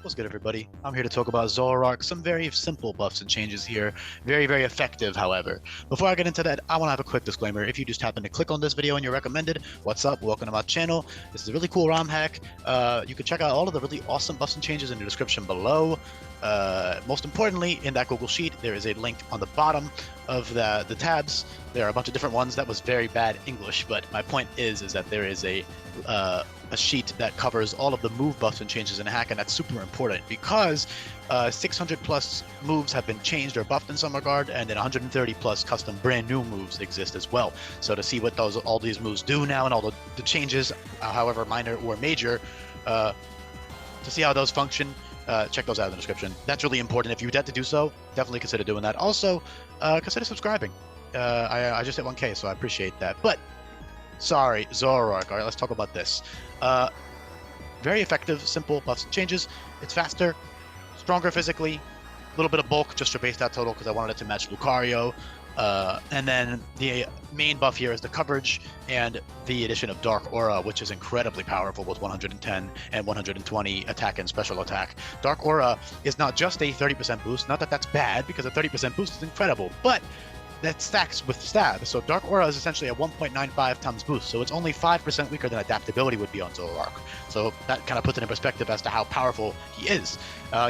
What's good, everybody? I'm here to talk about Zoroark. Some very simple buffs and changes here. Very, very effective, however. Before I get into that, I want to have a quick disclaimer. If you just happen to click on this video and you're recommended, what's up? Welcome to my channel. This is a really cool ROM hack. You can check out all of the really awesome buffs and changes in the description below. Most importantly, in that Google Sheet, there is a link on the bottom of the tabs. There are a bunch of different ones. That was very bad English, but my point is that there is a sheet that covers all of the move buffs and changes in a hack, and that's super important because 600 plus moves have been changed or buffed in some regard, and then 130 plus custom brand new moves exist as well. So to see what all these moves do now and all the changes, however minor or major, to see how those function, check those out in the description. That's really important. If you get to do so, definitely consider doing that. Also, consider subscribing. I just hit 1K, so I appreciate that. But sorry, Zoroark. All right, let's talk about this. Very effective, simple buffs and changes. It's faster, stronger physically, a little bit of bulk just to base that total because I wanted it to match Lucario. And then the main buff here is the coverage and the addition of Dark Aura, which is incredibly powerful with 110 and 120 attack and special attack. Dark Aura is not just a 30% boost, not that that's bad because a 30% boost is incredible, but that stacks with stab. So Dark Aura is essentially a 1.95 times boost, so it's only 5% weaker than adaptability would be on Zoroark. So that kind of puts it in perspective as to how powerful he is.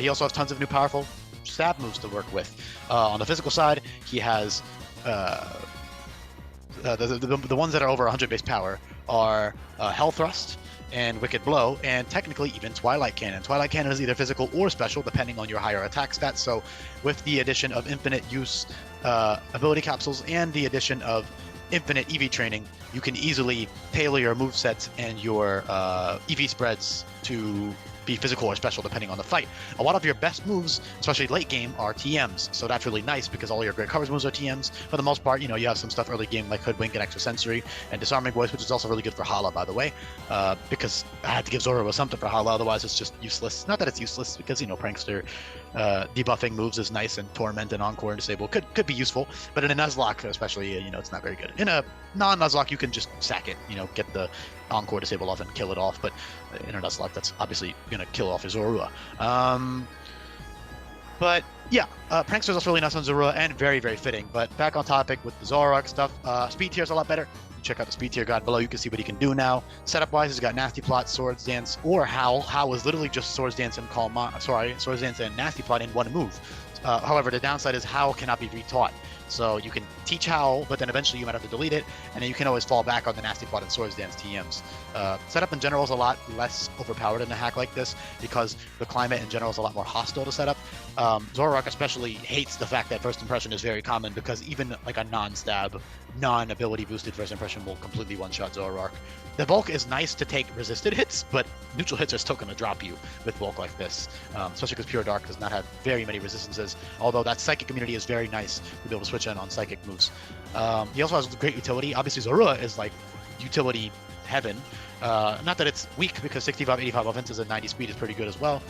He also has tons of new powerful stab moves to work with. On the physical side, he has the ones that are over 100 base power are Hell Thrust and Wicked Blow, and technically even Twilight Cannon. Twilight Cannon is either physical or special, depending on your higher attack stats. So with the addition of infinite use ability capsules and the addition of infinite EV training, you can easily tailor your movesets and your EV spreads to be physical or special depending on the fight. A lot of your best moves, especially late game, are TMs, so that's really nice because all your great coverage moves are TMs. For the most part, you know, you have some stuff early game like Hoodwink and Extrasensory and Disarming Voice, which is also really good for Hala, by the way, because I had to give Zoro something for Hala, otherwise it's just useless. Not that it's useless, because, you know, Prankster debuffing moves is nice, and Torment and Encore and Disable could be useful, but in a Nuzlocke especially, you know, it's not very good. In a non-Nuzlocke, you can just sack it, you know, get the Encore Disable off and kill it off, but in a Nuzlocke, that's obviously gonna kill off his Zorua. But yeah, Prankster's also really nice on Zorua and very, very fitting. But back on topic with the Zoroark stuff, speed tier is a lot better. Check out the speed tier guide below. You can see what he can do now. Setup wise, he's got Nasty Plot, Swords Dance, or Howl. Howl is literally just Swords Dance and Swords Dance and Nasty Plot in one move. However, the downside is Howl cannot be retaught. So you can teach Howl, but then eventually you might have to delete it, and then you can always fall back on the Nasty Plot and Swords Dance TMs. Setup in general is a lot less overpowered in a hack like this because the climate in general is a lot more hostile to setup. Zoroark especially hates the fact that First Impression is very common because even like a non-stab, non-ability boosted First Impression will completely one-shot Zoroark. The bulk is nice to take resisted hits, but neutral hits are still going to drop you with bulk like this, especially because Pure Dark does not have very many resistances, although that Psychic immunity is very nice to be able to switch in on Psychic moves. He also has great utility. Obviously, Zorua is like utility heaven. Not that it's weak, because 65, 85 offenses and 90 speed is pretty good as well.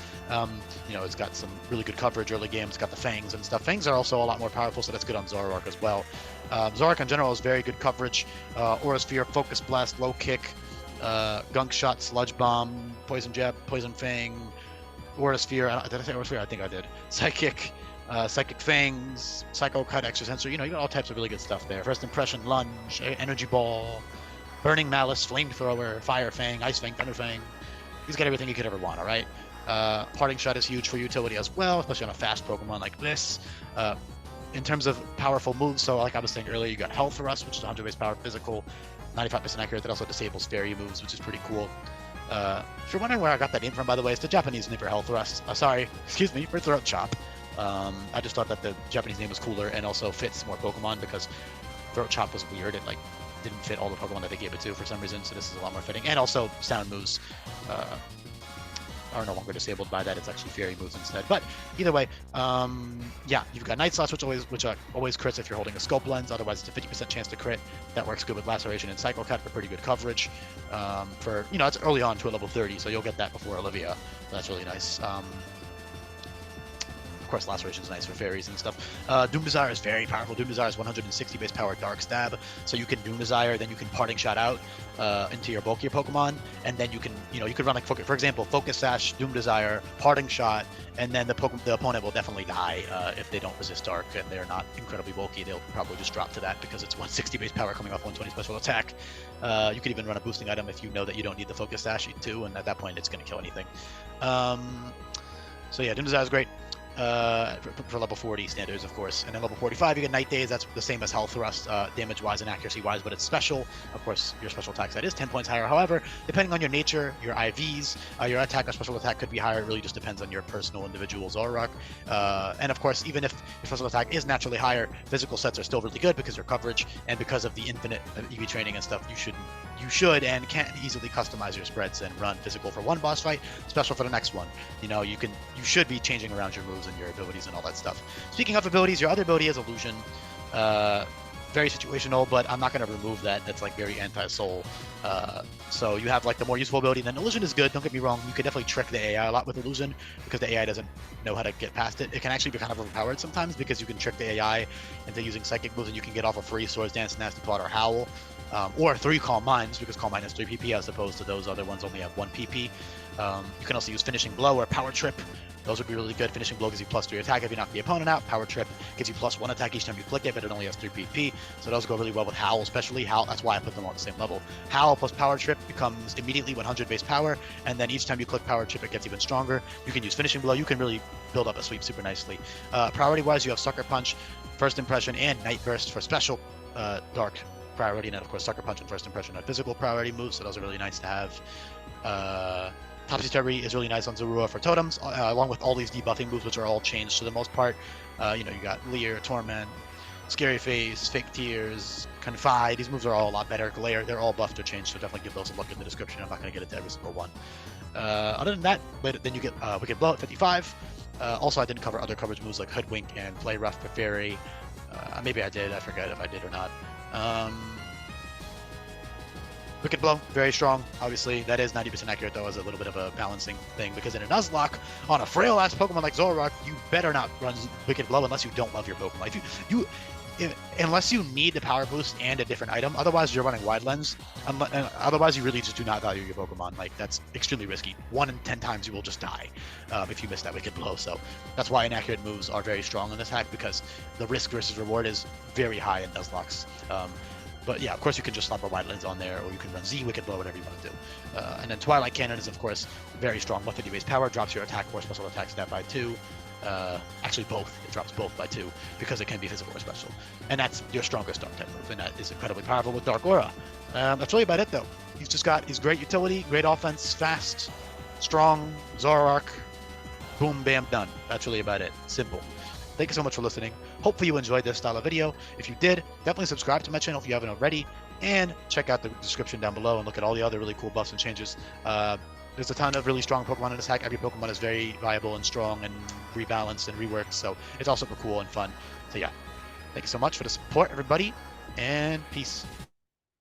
You know, it's got some really good coverage early game. It's got the Fangs and stuff. Fangs are also a lot more powerful, so that's good on Zoroark as well. Zoroark in general is very good coverage. Aura Sphere, Focus Blast, Low Kick, Gunk Shot, Sludge Bomb, Poison Jab, Poison Fang, Aura Sphere. Did I say Aura Sphere? I think I did. Psychic. Psychic Fangs, Psycho Cut, Extrasensory, you know, you got all types of really good stuff there. First Impression, Lunge, Energy Ball, Burning Malice, Flamethrower, Fire Fang, Ice Fang, Thunder Fang. He's got everything you could ever want, alright? Parting Shot is huge for utility as well, especially on a fast Pokemon like this. In terms of powerful moves, so like I was saying earlier, you got Hell Thrust, which is 100 base power physical, 95% accurate, that also disables fairy moves, which is pretty cool. If you're wondering where I got that name from, by the way, it's the Japanese name for Hell Thrust. Sorry, excuse me, for Throat Chop. I just thought that the Japanese name was cooler and also fits more Pokemon because Throat Chop was weird. It like didn't fit all the Pokemon that they gave it to for some reason, so this is a lot more fitting. And also sound moves are no longer disabled by that. It's actually fairy moves instead. But either way, yeah, you've got Night Slash, which always crits if you're holding a Scope Lens. Otherwise, it's a 50% chance to crit. That works good with Laceration and Cycle Cut for pretty good coverage. For, you know, it's early on to a level 30, so you'll get that before Olivia. So that's really nice. Of course, Laceration is nice for fairies and stuff. Doom Desire is very powerful. Doom Desire is 160 base power Dark Stab, so you can Doom Desire, then you can Parting Shot out into your bulkier Pokemon, and then you can, you could run like, for example, Focus Sash, Doom Desire, Parting Shot, and then the opponent will definitely die if they don't resist Dark and they're not incredibly bulky. They'll probably just drop to that because it's 160 base power coming off 120 special attack. You could even run a boosting item if you know that you don't need the Focus Sash too, and at that point it's going to kill anything. So yeah, Doom Desire is great. For level 40 standards, of course. And then level 45, you get Night Days. That's the same as Health Thrust, damage-wise and accuracy-wise, but it's special. Of course, your special attack stat is 10 points higher. However, depending on your nature, your IVs, your attack or special attack could be higher. It really just depends on your personal individual Zoroark. And of course, even if your special attack is naturally higher, physical sets are still really good because your coverage and because of the infinite EV training and stuff, you should and can easily customize your spreads and run physical for one boss fight, special for the next one. You should be changing around your moves and your abilities and all that stuff. Speaking of abilities, your other ability is Illusion. Very situational, but I'm not going to remove that. That's like very anti-soul. So you have like the more useful ability. Then Illusion is good. Don't get me wrong. You could definitely trick the AI a lot with Illusion because the AI doesn't know how to get past it. It can actually be kind of overpowered sometimes because you can trick the AI into using psychic moves and you can get off a free Swords Dance, Nasty Plot, or Howl. Or 3 Calm Minds because Calm Mind has 3 PP as opposed to those other ones only have 1 PP. You can also use Finishing Blow or Power Trip. Those would be really good. Finishing Blow gives you +3 attack if you knock the opponent out. Power Trip gives you +1 attack each time you click it, but it only has 3 PP. So those go really well with Howl, especially. Howl, that's why I put them all at the same level. Howl plus Power Trip becomes immediately 100 base power, and then each time you click Power Trip, it gets even stronger. You can use Finishing Blow. You can really build up a sweep super nicely. Priority-wise, you have Sucker Punch, First Impression, and Night Burst for special Dark priority, and then of course Sucker Punch and First Impression are physical priority moves, so those are really nice to have. Topsy-Turvy is really nice on Zorua for totems, along with all these debuffing moves, which are all changed for the most part. You got Leer, Torment, Scary Face, Fake Tears, Confide. These moves are all a lot better. Glare, they're all buffed or changed, so definitely give those a look in the description. I'm not going to get into every single one. Other than that, then you get Wicked Blow at 55. Also, I didn't cover other coverage moves like Hoodwink and Play Rough for Fairy. Maybe I did. I forget if I did or not. Wicked Blow, very strong. Obviously, that is 90% accurate, though, as a little bit of a balancing thing, because in a Nuzlocke, on a frail-ass Pokemon like Zoroark, you better not run Wicked Blow unless you don't love your Pokemon. Unless you need the power boost and a different item, otherwise you're running Wide Lens. Otherwise, you really just do not value your Pokemon. Like, that's extremely risky. 1 in 10 times you will just die if you miss that Wicked Blow. So that's why inaccurate moves are very strong in this hack, because the risk versus reward is very high in Nuzlocks. But yeah, of course you can just slap a Wide Lens on there, or you can run Z Wicked Blow, whatever you want to do. And then Twilight Cannon is, of course, very strong. 150 base power, drops your attack or special attack stat by 2. Actually both. It drops both by 2 because it can be physical or special. And that's your strongest Dark type move, and that is incredibly powerful with Dark Aura. That's really about it, though. He's great utility, great offense, fast, strong, Zoroark, boom, bam, done. That's really about it. Simple. Thank you so much for listening. Hopefully you enjoyed this style of video. If you did, definitely subscribe to my channel if you haven't already, and check out the description down below and look at all the other really cool buffs and changes. There's a ton of really strong Pokemon in this hack. Every Pokemon is very viable and strong and rebalanced and reworked, so it's all super cool and fun. So yeah, thank you so much for the support, everybody, and peace.